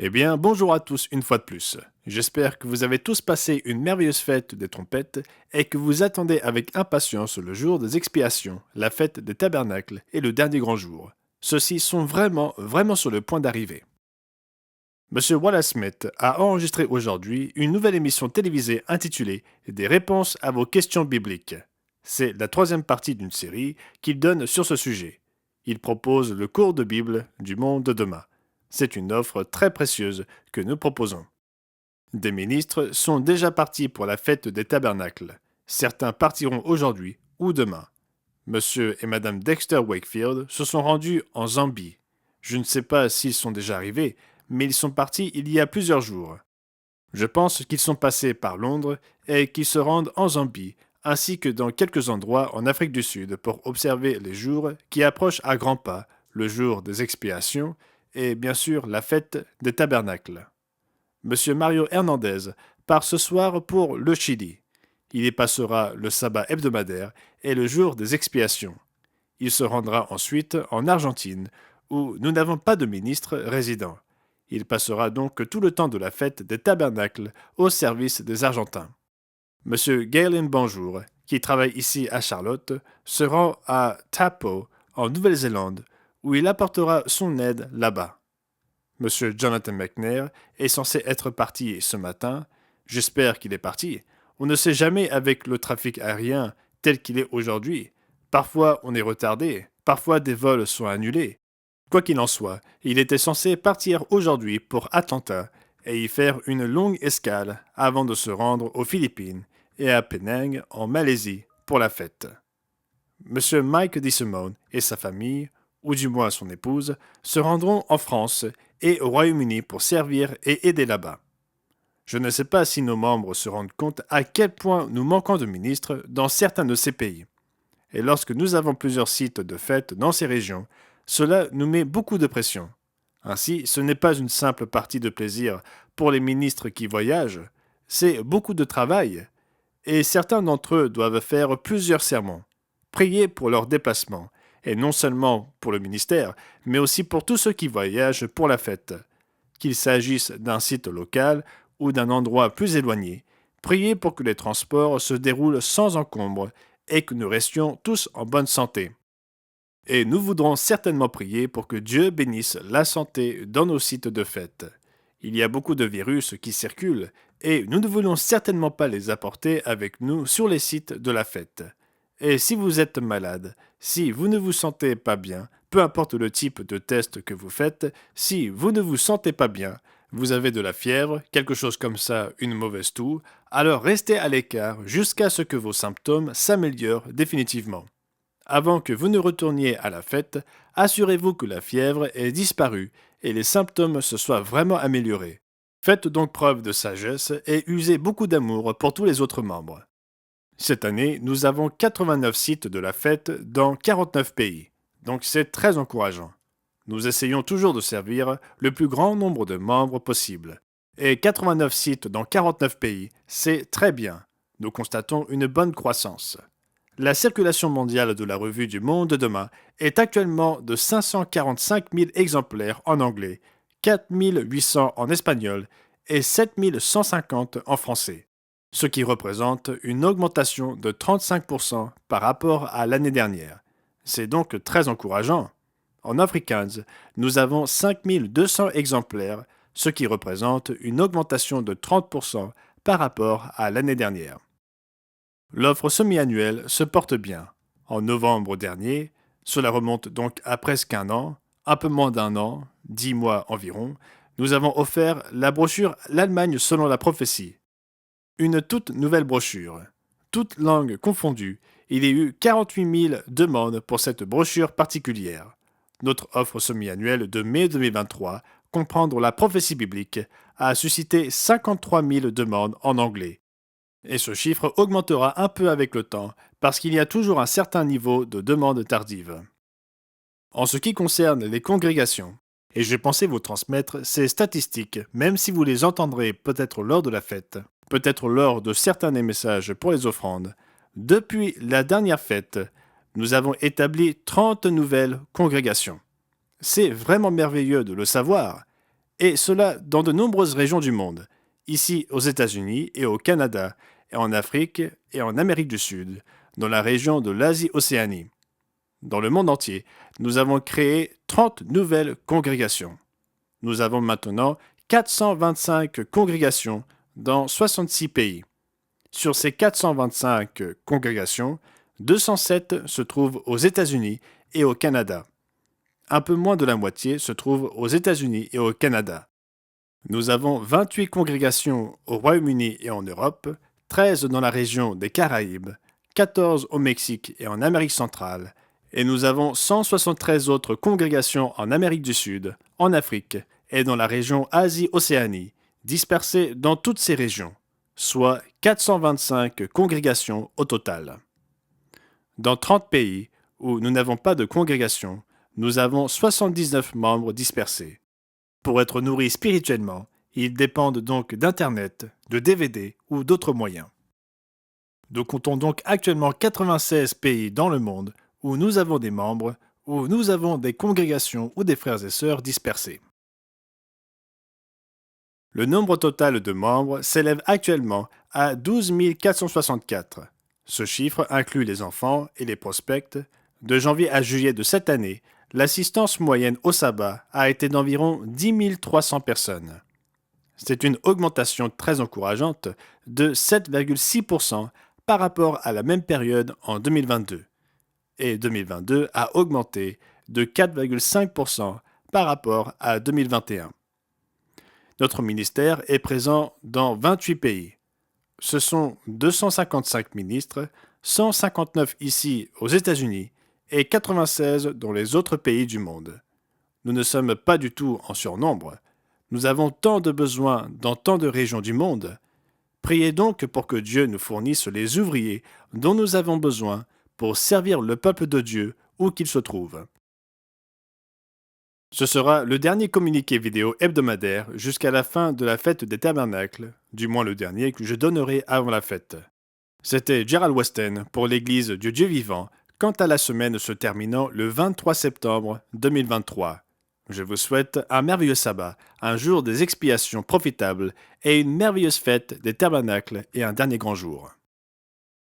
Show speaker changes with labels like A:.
A: Eh bien, bonjour à tous une fois de plus. J'espère que vous avez tous passé une merveilleuse fête des trompettes et que vous attendez avec impatience le jour des expiations, la fête des tabernacles et le dernier grand jour. Ceux-ci sont vraiment sur le point d'arriver. Monsieur Wallace Smith a enregistré aujourd'hui une nouvelle émission télévisée intitulée Des réponses à vos questions bibliques. C'est la troisième partie d'une série qu'il donne sur ce sujet. Il propose le cours de Bible du monde de demain. C'est une offre très précieuse que nous proposons. Des ministres sont déjà partis pour la fête des tabernacles. Certains partiront aujourd'hui ou demain. Monsieur et Madame Dexter Wakefield se sont rendus en Zambie. Je ne sais pas s'ils sont déjà arrivés, mais ils sont partis il y a plusieurs jours. Je pense qu'ils sont passés par Londres et qu'ils se rendent en Zambie, ainsi que dans quelques endroits en Afrique du Sud pour observer les jours qui approchent à grands pas, le jour des expiations et bien sûr la fête des tabernacles. Monsieur Mario Hernandez part ce soir pour le Chili. Il y passera le sabbat hebdomadaire et le jour des expiations. Il se rendra ensuite en Argentine, où nous n'avons pas de ministre résident. Il passera donc tout le temps de la fête des tabernacles au service des Argentins. Monsieur Galen Bonjour, qui travaille ici à Charlotte, se rend à Taupo, en Nouvelle-Zélande, où il apportera son aide là-bas. Monsieur Jonathan McNair est censé être parti ce matin. J'espère qu'il est parti. On ne sait jamais avec le trafic aérien tel qu'il est aujourd'hui. Parfois on est retardé, parfois des vols sont annulés. Quoi qu'il en soit, il était censé partir aujourd'hui pour Atlanta et y faire une longue escale avant de se rendre aux Philippines et à Penang en Malaisie pour la fête. Monsieur Mike DeSimone et sa famille, ou du moins son épouse, se rendront en France et au Royaume-Uni pour servir et aider là-bas. Je ne sais pas si nos membres se rendent compte à quel point nous manquons de ministres dans certains de ces pays. Et lorsque nous avons plusieurs sites de fête dans ces régions, cela nous met beaucoup de pression. Ainsi, ce n'est pas une simple partie de plaisir pour les ministres qui voyagent, c'est beaucoup de travail, et certains d'entre eux doivent faire plusieurs sermons, prier pour leur déplacement, et non seulement pour le ministère, mais aussi pour tous ceux qui voyagent pour la fête. Qu'il s'agisse d'un site local ou d'un endroit plus éloigné, priez pour que les transports se déroulent sans encombre et que nous restions tous en bonne santé. Et nous voudrons certainement prier pour que Dieu bénisse la santé dans nos sites de fête. Il y a beaucoup de virus qui circulent et nous ne voulons certainement pas les apporter avec nous sur les sites de la fête. Et si vous êtes malade, si vous ne vous sentez pas bien, peu importe le type de test que vous faites, si vous ne vous sentez pas bien, vous avez de la fièvre, quelque chose comme ça, une mauvaise toux, alors restez à l'écart jusqu'à ce que vos symptômes s'améliorent définitivement. Avant que vous ne retourniez à la fête, assurez-vous que la fièvre ait disparu et les symptômes se soient vraiment améliorés. Faites donc preuve de sagesse et usez beaucoup d'amour pour tous les autres membres. Cette année, nous avons 89 sites de la fête dans 49 pays, donc c'est très encourageant. Nous essayons toujours de servir le plus grand nombre de membres possible. Et 89 sites dans 49 pays, c'est très bien. Nous constatons une bonne croissance. La circulation mondiale de la revue du Monde de demain est actuellement de 545 000 exemplaires en anglais, 4 800 en espagnol et 7 150 en français, ce qui représente une augmentation de 35% par rapport à l'année dernière. C'est donc très encourageant. En Afrikaans, nous avons 5 200 exemplaires, ce qui représente une augmentation de 30% par rapport à l'année dernière. L'offre semi-annuelle se porte bien. En novembre dernier, cela remonte donc à presque un an, un peu moins d'un an, 10 mois environ, nous avons offert la brochure L'Allemagne selon la prophétie. Une toute nouvelle brochure. Toutes langues confondues, il y a eu 48 000 demandes pour cette brochure particulière. Notre offre semi-annuelle de mai 2023, Comprendre la prophétie biblique, a suscité 53 000 demandes en anglais. Et ce chiffre augmentera un peu avec le temps, parce qu'il y a toujours un certain niveau de demandes tardives. En ce qui concerne les congrégations, et j'ai pensé vous transmettre ces statistiques, même si vous les entendrez peut-être lors de la fête, peut-être lors de certains des messages pour les offrandes, depuis la dernière fête, nous avons établi 30 nouvelles congrégations. C'est vraiment merveilleux de le savoir. Et cela dans de nombreuses régions du monde, ici aux États-Unis et au Canada, et en Afrique et en Amérique du Sud, dans la région de l'Asie-Océanie. Dans le monde entier, nous avons créé 30 nouvelles congrégations. Nous avons maintenant 425 congrégations dans 66 pays. Sur ces 425 congrégations, 207 se trouvent aux États-Unis et au Canada. Un peu moins de la moitié se trouve aux États-Unis et au Canada. Nous avons 28 congrégations au Royaume-Uni et en Europe, 13 dans la région des Caraïbes, 14 au Mexique et en Amérique centrale, et nous avons 173 autres congrégations en Amérique du Sud, en Afrique et dans la région Asie-Océanie, dispersées dans toutes ces régions, soit 425 congrégations au total. Dans 30 pays où nous n'avons pas de congrégation, nous avons 79 membres dispersés. Pour être nourris spirituellement, ils dépendent donc d'Internet, de DVD ou d'autres moyens. Nous comptons donc actuellement 96 pays dans le monde où nous avons des membres, où nous avons des congrégations ou des frères et sœurs dispersés. Le nombre total de membres s'élève actuellement à 12 464. Ce chiffre inclut les enfants et les prospects. De janvier à juillet de cette année, l'assistance moyenne au sabbat a été d'environ 10 300 personnes. C'est une augmentation très encourageante de 7,6% par rapport à la même période en 2022. Et 2022 a augmenté de 4,5% par rapport à 2021. Notre ministère est présent dans 28 pays. Ce sont 255 ministres, 159 ici aux États-Unis et 96 dans les autres pays du monde. Nous ne sommes pas du tout en surnombre. Nous avons tant de besoins dans tant de régions du monde. Priez donc pour que Dieu nous fournisse les ouvriers dont nous avons besoin pour servir le peuple de Dieu où qu'il se trouve. Ce sera le dernier communiqué vidéo hebdomadaire jusqu'à la fin de la fête des tabernacles, du moins le dernier que je donnerai avant la fête. C'était Gerald Weston pour l'Église du Dieu vivant, quant à la semaine se terminant le 23 septembre 2023. Je vous souhaite un merveilleux sabbat, un jour des expiations profitables et une merveilleuse fête des tabernacles et un dernier grand jour.